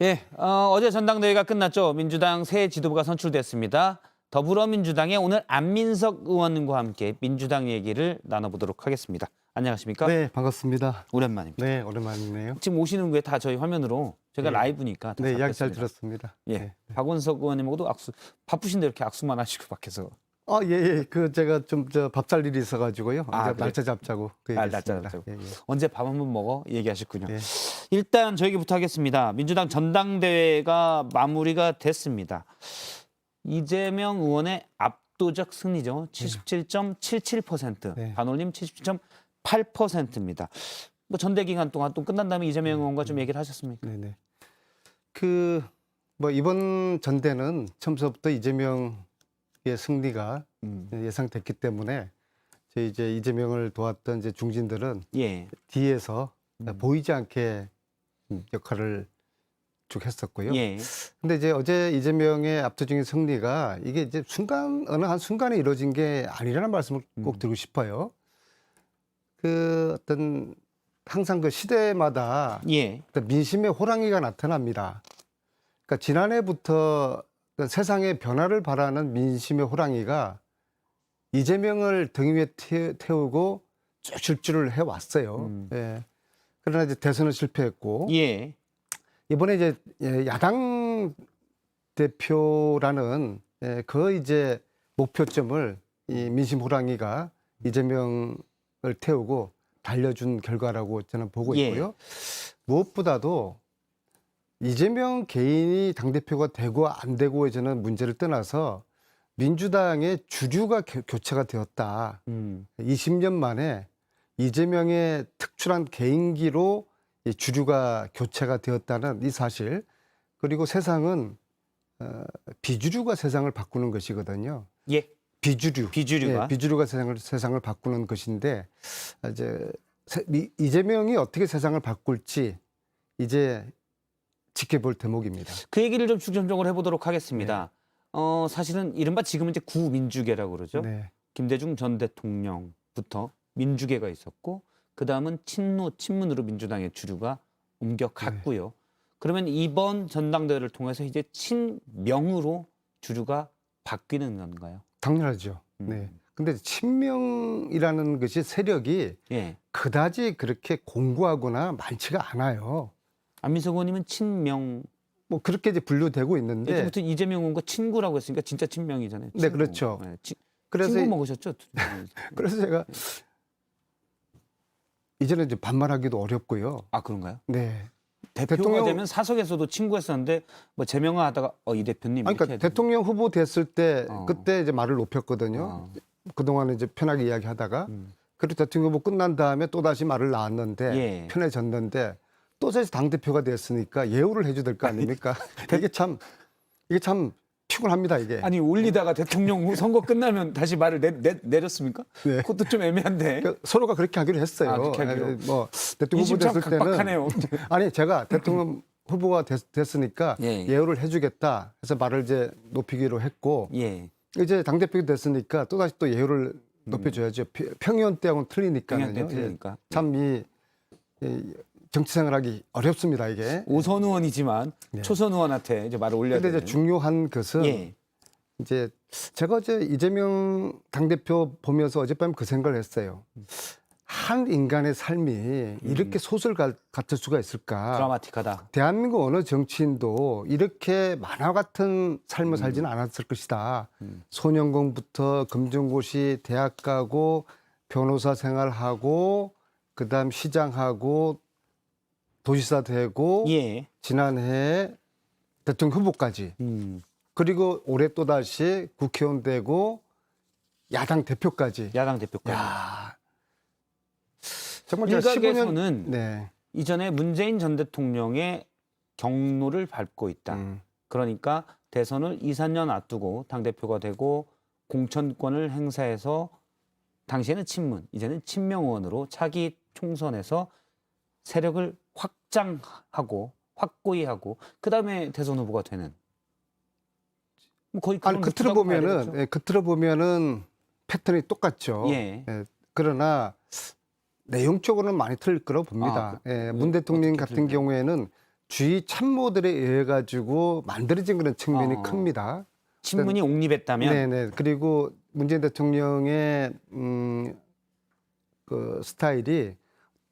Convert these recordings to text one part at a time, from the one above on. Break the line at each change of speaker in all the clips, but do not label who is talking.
예, 어제 전당대회가 끝났죠. 민주당 새 지도부가 선출됐습니다. 더불어민주당의 오늘 안민석 의원님과 함께 민주당 얘기를 나눠보도록 하겠습니다. 안녕하십니까?
네, 반갑습니다.
오랜만입니다.
네, 오랜만이네요.
지금 오시는 게 다 저희 화면으로 제가
네.
라이브니까 다
네, 이야기 잘
잡혔습니다.
들었습니다.
예,
네.
박원석 의원님하고도 악수, 바쁘신데 이렇게 악수만 하시고 밖에서.
예. 제가 좀 밥 살 일이 있어가지고요.
아,
이제 날짜 잡자고
날짜
얘기했습니다.
잡자고.
예.
언제 밥 한번 먹어? 얘기하셨군요.
예.
일단 저 얘기부터 하겠습니다. 민주당 전당대회가 마무리가 됐습니다. 이재명 의원의 압도적 승리죠. 77.77%,
네.
반올림 77.8%입니다. 뭐 전대 기간 동안 또 끝난 다음에 이재명 의원과 좀 얘기를 하셨습니까?
네네. 이번 전대는 처음부터 이재명의 승리가 예상됐기 때문에 이제 이재명을 도왔던 이제 중진들은
예.
뒤에서 보이지 않게 역할을 쭉 했었고요.
예.
근데 이제 어제 이재명의 압도적인 승리가 이게 이제 어느 한 순간에 이루어진 게 아니라는 말씀을 꼭 드리고 싶어요. 항상 그 시대마다
예.
어떤 민심의 호랑이가 나타납니다. 그러니까 지난해부터 세상의 변화를 바라는 민심의 호랑이가 이재명을 등 위에 태우고 쭉 질주를 해왔어요. 예. 그러나 이제 대선은 실패했고,
예.
이번에 이제 야당 대표라는 그 이제 목표점을 이 민심 호랑이가 이재명을 태우고 달려준 결과라고 저는 보고
예.
있고요. 무엇보다도 이재명 개인이 당대표가 되고 안 되고의 저는 문제를 떠나서 민주당의 주류가 교체가 되었다. 20년 만에 이재명의 특출한 개인기로 이 주류가 교체가 되었다는 이 사실, 그리고 세상은 비주류가 세상을 바꾸는 것이거든요.
예.
비주류가
비주류가.
비주류가 세상을 바꾸는 것인데, 이제 이재명이 어떻게 세상을 바꿀지 이제 지켜볼 대목입니다.
그 얘기를 좀 중점적으로 해보도록 하겠습니다. 사실은 이른바 지금은 이제 구민주계라고 그러죠.
네.
김대중 전 대통령부터 민주계가 있었고, 그 다음은 친문으로 민주당의 주류가 옮겨갔고요. 그러면 이번 전당대회를 통해서 이제 친명으로 주류가 바뀌는 건가요?
당연하죠. 네. 근데 친명이라는 것이 세력이
예.
그다지 그렇게 공고하거나 많지가 않아요.
안민석 의원님은 친명.
뭐 그렇게 이제 분류되고 있는데,
예전부터 이재명 의원과 친구라고 했으니까 진짜 친명이잖아요.
네,
친구.
그렇죠.
네,
그래서
친구 먹으셨죠?
그래서 제가 이제는 이제 반말하기도 어렵고요.
아, 그런가요?
네.
대표가 되면 사석에서도 친구했었는데 뭐 제명을 하다가 이 대표님
아니,
이렇게
그러니까 대통령 후보 됐을 때 그때 이제 말을 높였거든요.
어.
그동안 이제 편하게 이야기하다가 그리고 대통령 후보 끝난 다음에 또 다시 말을 낳았는데
예.
편해졌는데 또 다시 당 대표가 됐으니까 예우를 해줘야 될 거 아닙니까? 이게 참 피곤합니다 이게.
아니 올리다가 대통령 선거 끝나면 다시 말을 내렸습니까?
네.
그것도 좀 애매한데.
그러니까 서로가 그렇게 하기로 했어요.
아, 그렇게 하기로.
뭐 대통령 후보
이심 참
됐을 때는
각박하네요.
아니 제가 대통령 후보가 됐으니까
예.
예우를 해주겠다 해서 말을 이제 높이기로 했고,
예.
이제 당 대표가 됐으니까 또 다시 또 예우를 높여줘야죠. 평의원 때하고는 틀리니까요.
평의원 때 틀리니까.
참 정치 생활하기 어렵습니다 이게.
오선 의원이지만 초선 의원한테 이제 말을 올려야
근데
되는.
이제 중요한 것은
예.
이제 제가 어제 이재명 당대표 보면서 어젯밤에 그 생각을 했어요. 한 인간의 삶이 이렇게 소설 같을 수가 있을까?
드라마틱하다.
대한민국 어느 정치인도 이렇게 만화 같은 삶을 살지는 않았을 것이다. 소년공부터 검정고시 대학 가고 변호사 생활하고 그다음 시장하고 도지사 되고
예.
지난해 대통령 후보까지, 그리고 올해 또다시 국회의원 되고 야당 대표까지.
야당 대표까지.
야, 정말 제가 15년.
일각에서는
네.
이전에 문재인 전 대통령의 경로를 밟고 있다. 그러니까 대선을 2, 3년 앞두고 당대표가 되고 공천권을 행사해서 당시에는 친문, 이제는 친명 의원으로 차기 총선에서 세력을 확장하고 확고히 하고 그다음에 대선 후보가 되는. 뭐 거의 그런
아니, 겉으로
루트라고 봐야
보면은
되겠죠?
겉으로 보면은 패턴이 똑같죠.
예.
그러나 내용적으로는 많이 틀릴 거라고 봅니다. 문 대통령 같은 경우에는 주의 참모들에 의해 가지고 만들어진 그런 측면이 큽니다.
친문이 옹립했다면
네네. 그리고 문재인 대통령의 그 스타일이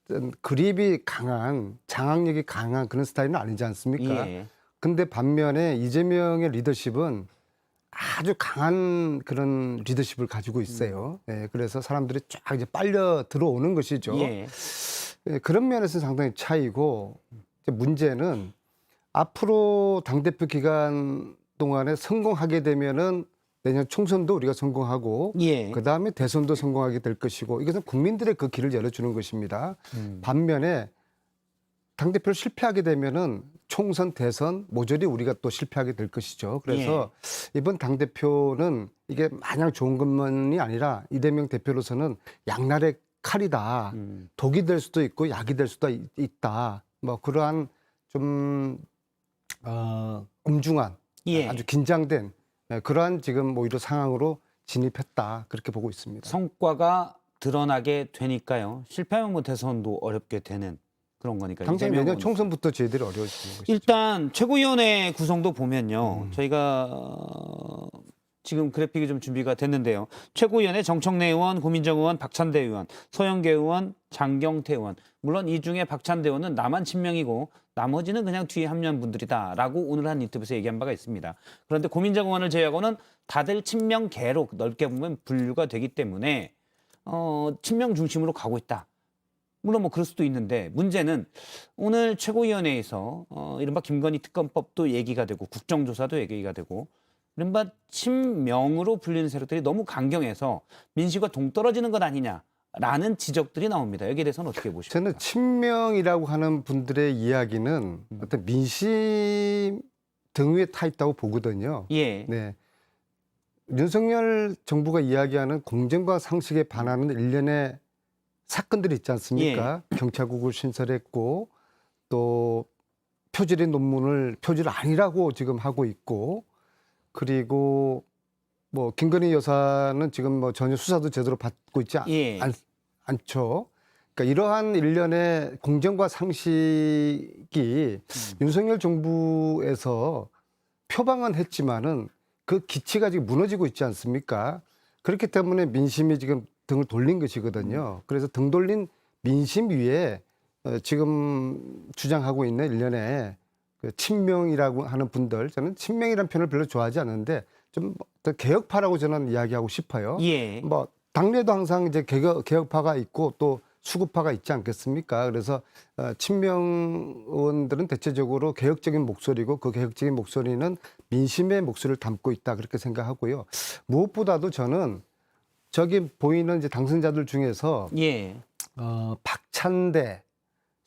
어떤 그립이 강한, 장악력이 강한 그런 스타일은 아니지 않습니까?
예.
근데 반면에 이재명의 리더십은 아주 강한 그런 리더십을 가지고 있어요. 예, 그래서 사람들이 쫙 이제 빨려 들어오는 것이죠.
예.
예, 그런 면에서는 상당히 차이고, 이제 문제는 앞으로 당대표 기간 동안에 성공하게 되면은 내년 총선도 우리가 성공하고,
예.
그 다음에 대선도 성공하게 될 것이고, 이것은 국민들의 그 길을 열어주는 것입니다. 반면에 당대표를 실패하게 되면은 총선, 대선 모조리 우리가 또 실패하게 될 것이죠. 그래서 이번 당대표는 이게 마냥 좋은 것만이 아니라 이재명 대표로서는 양날의 칼이다. 독이 될 수도 있고 약이 될 수도 있다. 뭐 그러한 좀 엄중한
예.
아주 긴장된 그러한 지금 오히려 상황으로 진입했다. 그렇게 보고 있습니다.
성과가 드러나게 되니까요. 실패하면 뭐 대선도 어렵게 되는 그런 거니까.
당장
이재명
내년
의원.
총선부터 저희들이 어려워지는 것이죠.
일단 최고위원회 구성도 보면요. 저희가 지금 그래픽이 좀 준비가 됐는데요. 최고위원회 정청래 의원, 고민정 의원, 박찬대 의원, 서영계 의원, 장경태 의원. 물론 이 중에 박찬대 의원은 나만 친명이고 나머지는 그냥 뒤에 합류한 분들이다라고 오늘 한 인터뷰에서 얘기한 바가 있습니다. 그런데 고민정 의원을 제외하고는 다들 친명계로 넓게 보면 분류가 되기 때문에 친명 중심으로 가고 있다. 물론 뭐 그럴 수도 있는데 문제는 오늘 최고위원회에서 이른바 김건희 특검법도 얘기가 되고 국정조사도 얘기가 되고 이른바 친명으로 불리는 세력들이 너무 강경해서 민심과 동떨어지는 것 아니냐라는 지적들이 나옵니다. 여기에 대해서는 어떻게 보십니까?
저는 친명이라고 하는 분들의 이야기는 어떤 민심 등 위에 타 있다고 보거든요.
예.
네. 윤석열 정부가 이야기하는 공정과 상식에 반하는 일련의 사건들이 있지 않습니까? 경찰국을 신설했고 또 표절의 논문을 표절 아니라고 지금 하고 있고 그리고 뭐 김건희 여사는 지금 뭐 전혀 수사도 제대로 받고 있지 않죠. 그러니까 이러한 일련의 공정과 상식이 윤석열 정부에서 표방은 했지만은 그 기치가 지금 무너지고 있지 않습니까? 그렇기 때문에 민심이 지금 등을 돌린 것이거든요. 그래서 등 돌린 민심 위에 지금 주장하고 있는 일련의 그 친명이라고 하는 분들, 저는 친명이라는 표현을 별로 좋아하지 않는데 좀 더 개혁파라고 저는 이야기하고 싶어요.
예.
뭐 당내도 항상 이제 개혁파가 있고 또 수구파가 있지 않겠습니까? 그래서 친명 의원들은 대체적으로 개혁적인 목소리고 그 개혁적인 목소리는 민심의 목소리를 담고 있다 그렇게 생각하고요. 무엇보다도 저는 저기 보이는 이제 당선자들 중에서 박찬대,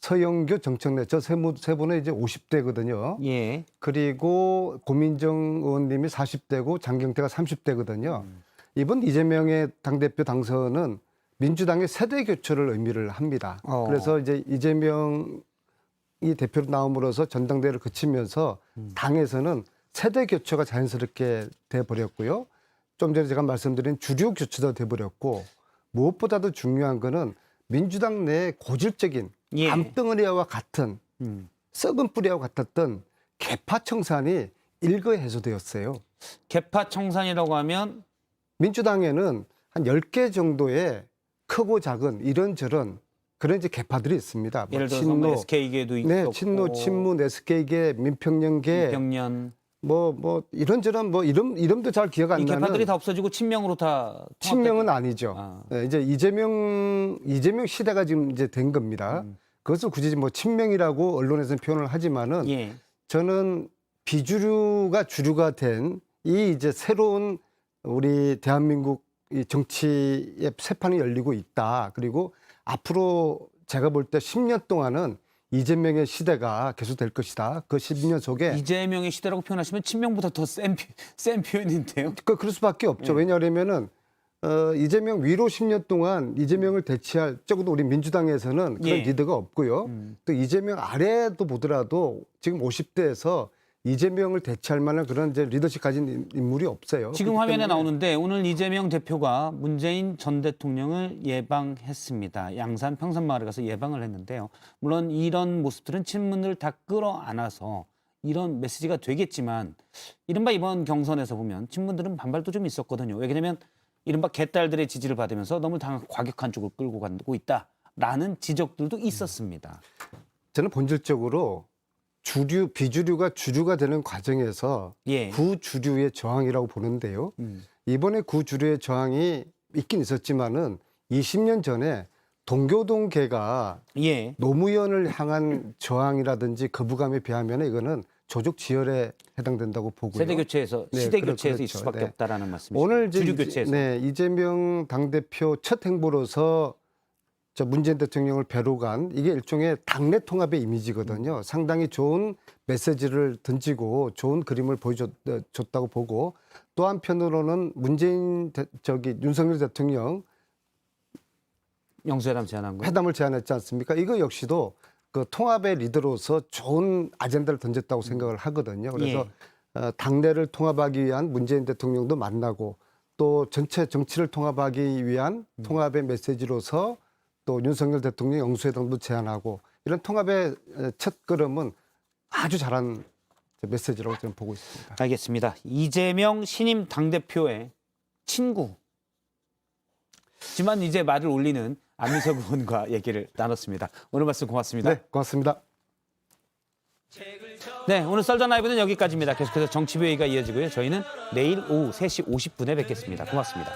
서영교, 정청래 저 세 분은 이제 50대거든요.
예.
그리고 고민정 의원님이 40대고 장경태가 30대거든요. 이번 이재명의 당대표 당선은 민주당의 세대 교체를 의미를 합니다. 그래서 이제 이재명이 대표로 나옴으로써 전당대회를 거치면서 당에서는 세대 교체가 자연스럽게 돼 버렸고요. 좀 전에 제가 말씀드린 주류 교체도 돼 버렸고 무엇보다도 중요한 거는 민주당 내 고질적인 암덩어리와 같은 썩은 뿌리와 같았던 개파 청산이 일거에 해소되었어요.
개파 청산이라고 하면
민주당에는 한 10개 정도의 크고 작은 이런저런 그런 이제 개파들이 있습니다.
예를 들어서 뭐 SK계도 있고,
네, 친노, 친문, SK계, 민평연계,
민평연,
뭐 이런저런 뭐 이름도 잘 기억 안
이
나는.
개파들이 다 없어지고 친명으로 다
친명은 아니죠. 네, 이제 이재명 시대가 지금 이제 된 겁니다. 그것을 굳이 뭐 친명이라고 언론에서는 표현을 하지만은 저는 비주류가 주류가 된 이 이제 새로운 우리 대한민국 이 정치의 새판이 열리고 있다. 그리고 앞으로 제가 볼 때 10년 동안은 이재명의 시대가 계속될 것이다. 그 10년 속에
이재명의 시대라고 표현하시면 친명보다 더 센 표현인데요.
그럴 수밖에 없죠. 왜냐하면은 이재명 위로 10년 동안 이재명을 대체할 적어도 우리 민주당에서는 그런 리더가 없고요. 또 이재명 아래도 보더라도 지금 50대에서 이재명을 대체할 만한 그런 이제 리더십 가진 인물이 없어요.
지금
그렇기
화면에
때문에
나오는데 오늘 이재명 대표가 문재인 전 대통령을 예방했습니다. 양산 평산마을에 가서 예방을 했는데요. 물론 이런 모습들은 친문을 다 끌어안아서 이런 메시지가 되겠지만 이른바 이번 경선에서 보면 친문들은 반발도 좀 있었거든요. 왜냐하면 이른바 개딸들의 지지를 받으면서 너무 과격한 쪽을 끌고 가고 있다라는 지적들도 있었습니다.
저는 본질적으로 주류, 비주류가 주류가 되는 과정에서
예.
구주류의 저항이라고 보는데요. 이번에 구주류의 저항이 있긴 있었지만은 20년 전에 동교동계가
예.
노무현을 향한 저항이라든지 거부감에 비하면 이거는 조직 지혈에 해당된다고 보고요.
세대 교체에서
네,
시대 교체에서 있을
그렇죠.
수밖에
네.
없다라는 말씀이시죠.
오늘 이제
주류 교체에서.
네, 이재명 당대표 첫 행보로서 저 문재인 대통령을 뵈러 간 이게 일종의 당내 통합의 이미지거든요. 상당히 좋은 메시지를 던지고 좋은 그림을 보여줬다고 보고 또 한편으로는 문재인 윤석열 대통령
영수회담 제안한 거.
회담을 제안했지 않습니까? 이거 역시도 그 통합의 리더로서 좋은 아젠다를 던졌다고 생각을 하거든요. 그래서 당내를 통합하기 위한 문재인 대통령도 만나고 또 전체 정치를 통합하기 위한 통합의 메시지로서 또 윤석열 대통령 영수회담도 제안하고 이런 통합의 첫 걸음은 아주 잘한 메시지라고 저는 보고 있습니다.
알겠습니다. 이재명 신임 당대표의 친구. 지만 이제 말을 올리는 안민석 의원과 얘기를 나눴습니다. 오늘 말씀 고맙습니다.
네, 고맙습니다.
네, 오늘 썰전 라이브는 여기까지입니다. 계속해서 정치회의가 이어지고요. 저희는 내일 오후 3시 50분에 뵙겠습니다. 고맙습니다.